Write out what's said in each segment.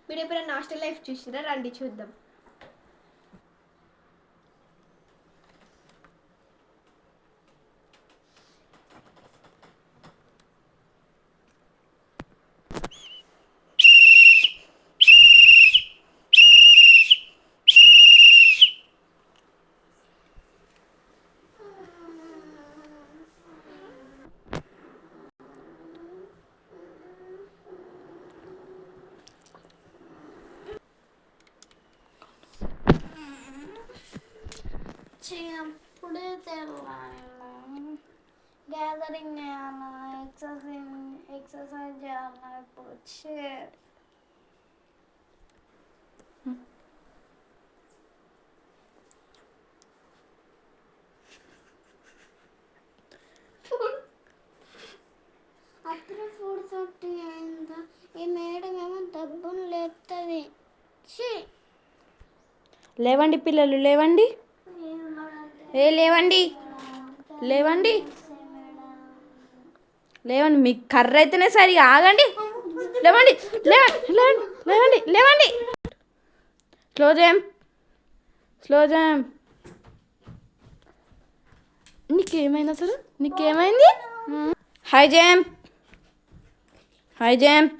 మీరు ఎప్పుడైనా hostel life చూసిరా? రండి చూద్దాం. చిన్నప్పుడే తెల్లాను గ్యాదరింగ్ చేయాలా, ఎక్సర్సైజ్ చేయాలా, ఇప్పుడు వచ్చేది. అప్పుడే 4:30 అయిందా? ఈ మేడం ఏమో డబ్బులు లేస్తుంది. లేవండి పిల్లలు, లేవండి. లేవండి, లేవండి, లేవండి. మీకు కర్ర అయితేనే సరిగా ఆగండి. లేవండి, లేవండి, లేవండి, లేవండి, లేవండి. Slow jump, slow jump. నీకేమైంది అసలు? నీకేమైంది? High jump, high jump.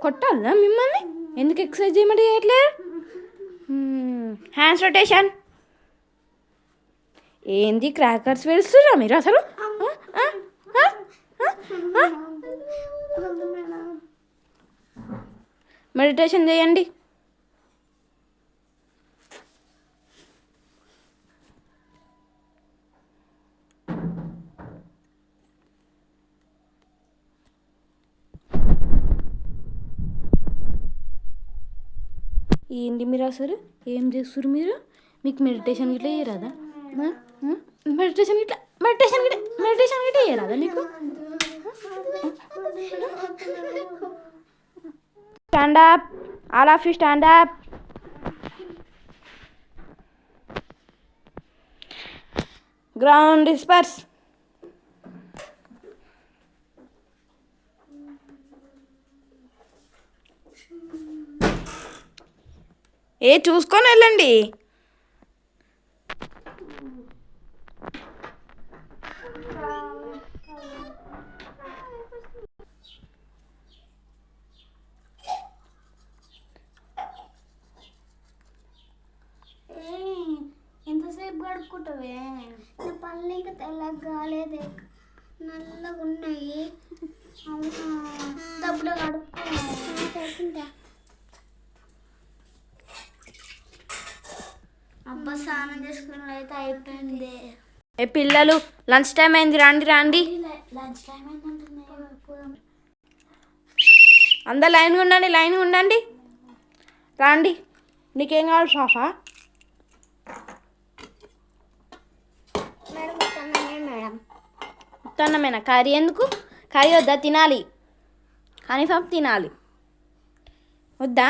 కొట్టాలా మిమ్మల్ని? ఎందుకు ఎక్సర్సైజ్ చేయమంటే చేయట్లేదు? Hands rotation. ఏంది క్రాకర్స్ వేస్తుర్రా మీరు అసలు? మెడిటేషన్ చేయండి. ఏంటి మీరు అసలు ఏం చేస్తున్నారు మీరు? మీకు మెడిటేషన్ గిట్లా చేయరాదా? మెడిటేషన్ గిట్లా చేయరాదా నీకు? Stand up, all of you stand up. Ground disperse. చూసుకొని వెళ్ళండి. ఎంతసేపు గడుపుకుంటావే? నా పళ్ళు ఇంకా తెల్లగా కాలేదే, నల్లగా ఉన్నాయి. డబ్బులు గడుపుకుంటా. అబ్బా, స్నానం చేసుకుని అయితే అయిపోయింది. పిల్లలు లంచ్ టైం అయింది, రండి రండి. లంచ్ టైం అయిందంటున్నాయి. అందరు లైన్గా ఉండండి, లైన్గా ఉండండి. రండి. నీకేం కావాలి పాపా? మేడం ఉత్తన్నమేనా? కర్రీ ఎందుకు? కర్రీ వద్దా? తినాలి, కనీసం తినాలి. వద్దా?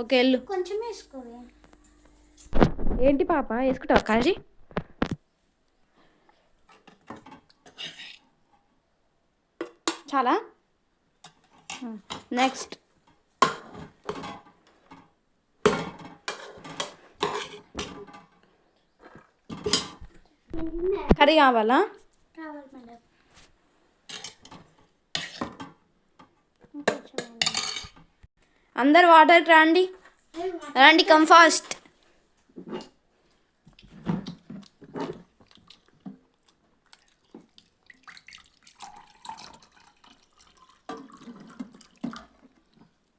ఓకే వెళ్ళు. కొంచెం వేసుకోవే. ఏంటి పాప వేసుకుంటావా కర్రీ? చాలా. నెక్స్ట్ కర్రీ కావాలా? కావాలి మేడం. అందరు వాటర్కి రండి, రండి, కమ్ ఫాస్ట్.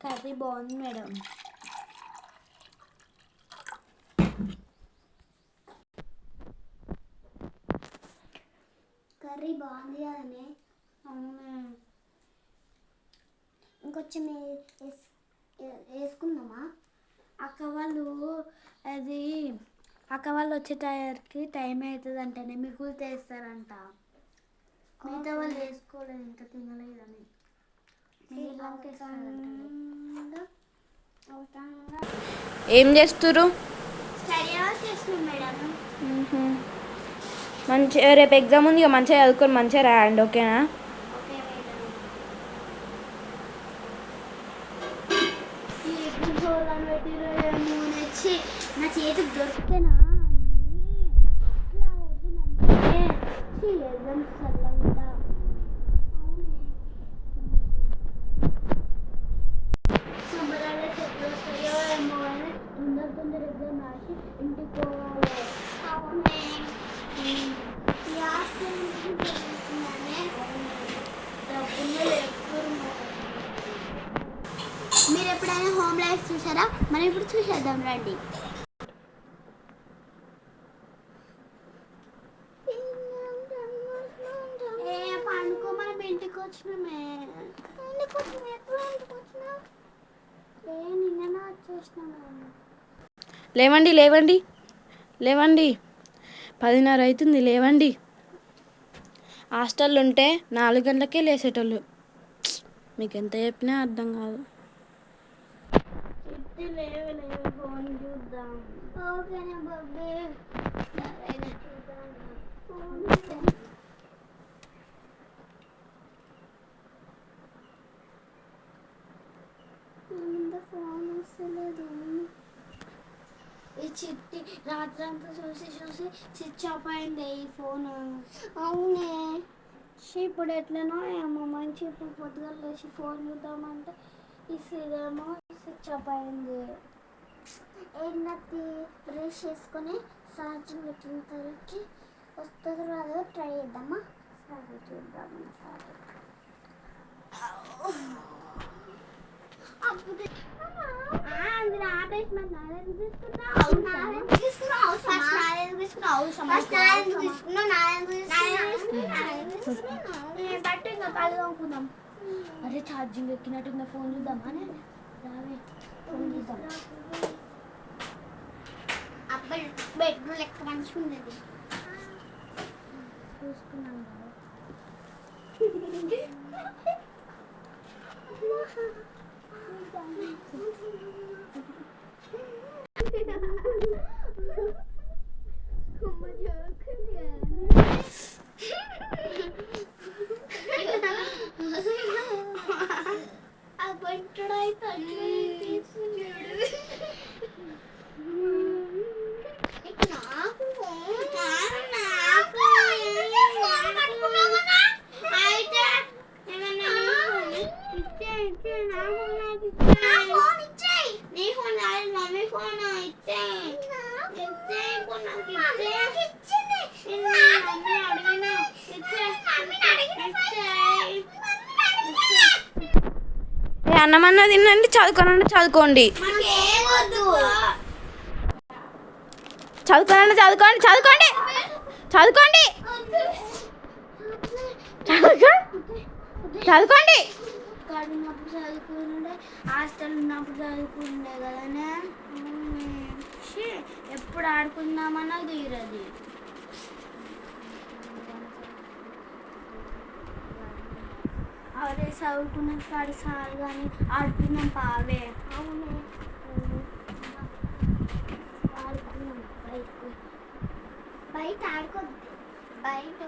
కర్రీ బాగుంది మేడం. కర్రీ బాగుంది కదనే? అవునా, ఇంకొంచెం వేసుకుందామా? అక్క వాళ్ళు వచ్చే టైం అవుతుంది అంటేనే మిగులు తెస్తారంట. మిగతా వాళ్ళు వేసుకోలేదు, ఇంకా తినలేదని. ఏం చేస్తుర్రు? స్టడీ అవర్స్ చేస్తున్నాం మేడం. మంచిగా రేపు ఎగ్జామ్ ఉంది ఇక మంచిగా చదువుకొని మంచిగా రాయండి ఓకేనా. ఓకే మేడం పెట్టిరో ఏమో నచ్చి నా చేతికి దొరికితేనా ఎగ్జామ్స్ చల్లకుండా సంబరాలు ఎప్పుడు వస్తాయో ఏమో అని తొందర ఎగ్జామ్ రాసి ఇంటికి పోవాలి. అవునే మీరు ఎప్పుడైనా హోమ్ లైఫ్ చూసారా? మనం ఇప్పుడు చూసేద్దాం రండి. పండుకో మనం ఇంటికి వచ్చినామే. నిన్న వచ్చేసినామే. లేవండి లేవండి లేవండి 10:30 అవుతుంది లేవండి. హాస్టల్లో ఉంటే 4 గంటలకే లేసేటోళ్ళు. మీకు ఎంత చెప్పినా అర్థం కాదు. ఫోన్ చూద్దాం. ఓకేనా బాబీ. ఫోన్ వస్తలేదు. ఈ చిట్టి రాత్రంతా చూసి స్విచ్ ఆఫ్ అయింది ఈ ఫోన్. అవునే ఇప్పుడు ఎట్లనో ఏమో మంచి ఇప్పుడు పొద్దుగా లేచి ఫోన్ చూద్దామంటే ఇదేమో స్విచ్ ఆఫ్ అయింది. ఏంటి బ్రష్ చేసుకొని ఛార్జింగ్ పెట్టిన తరకి వస్తుందో రాదో ట్రై చేద్దామా. సరే చూద్దాము. అరే ఛార్జింగ్ ఎక్కినట్టు ఫోన్ చూద్దామా. ఫోన్ చూద్దాం. అబ్బాయి బెడ్రూమ్ లెక్క మంచిగా ఉండేది చూసుకున్నాం. అన్నమన్నా తినండి, చదువుకోనండి చదువుకోండి. చదువుకోనండి చదువుకోండి చదువుకోండి చదువుకోండి చదువుకోండి. ఉన్నప్పుడు చదువుకుండే హాస్టల్ ఉన్నప్పుడు చదువుకుండే కదనే. ఎప్పుడు ఆడుకుందామన్నా తీరది. అదే చదువుకున్న కాడి సార్ కానీ ఆడుకున్నాం పావే. అవును ఆడుకున్నాం. బయట ఆడుకోద్దు. బయట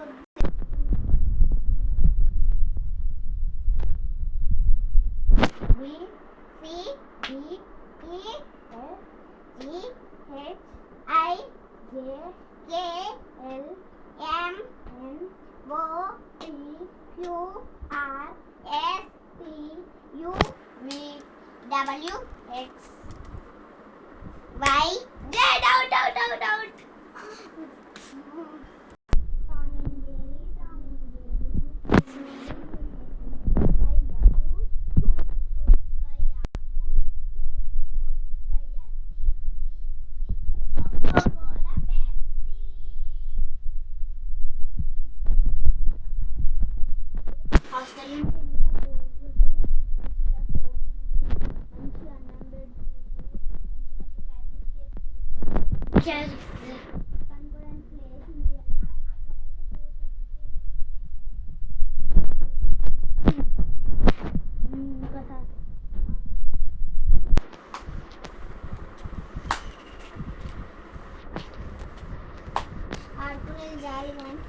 ఆడుకునేది జాలి కానీ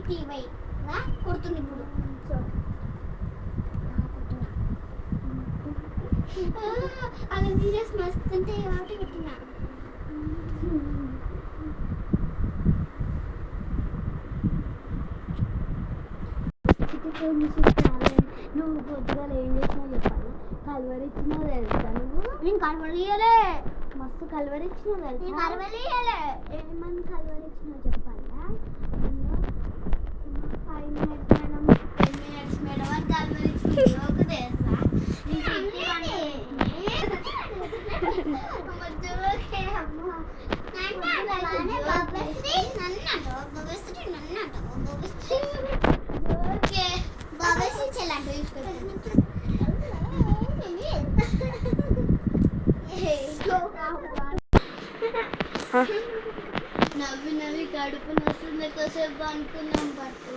ఇటు ఇవ్వయి కుడుతుంది ఇప్పుడు అలా సీరియస్ మస్తు ఉంటే కాబట్టి కుట్టినా నువ్వు పొద్దుగా ఏం చేసినావు చెప్పాలి కలవరి ఇచ్చినావు తెలుసా నువ్వు నేను కలవరి ఇయ్యలే మస్తు కలవరి ఇచ్చినావు తెలుసా కలవరి ఇయ్యలే ఏమని కలవరి ఇచ్చినావు చెప్పాలా 5 minutes మేడం 10 minutes మేడం అని కలవరి ఇచ్చినావు ఒక తెలుసా నవ్వి నవ్వి కడుపు నొస్తుంది ఎక్కువసేపు అనుకున్నాం బట్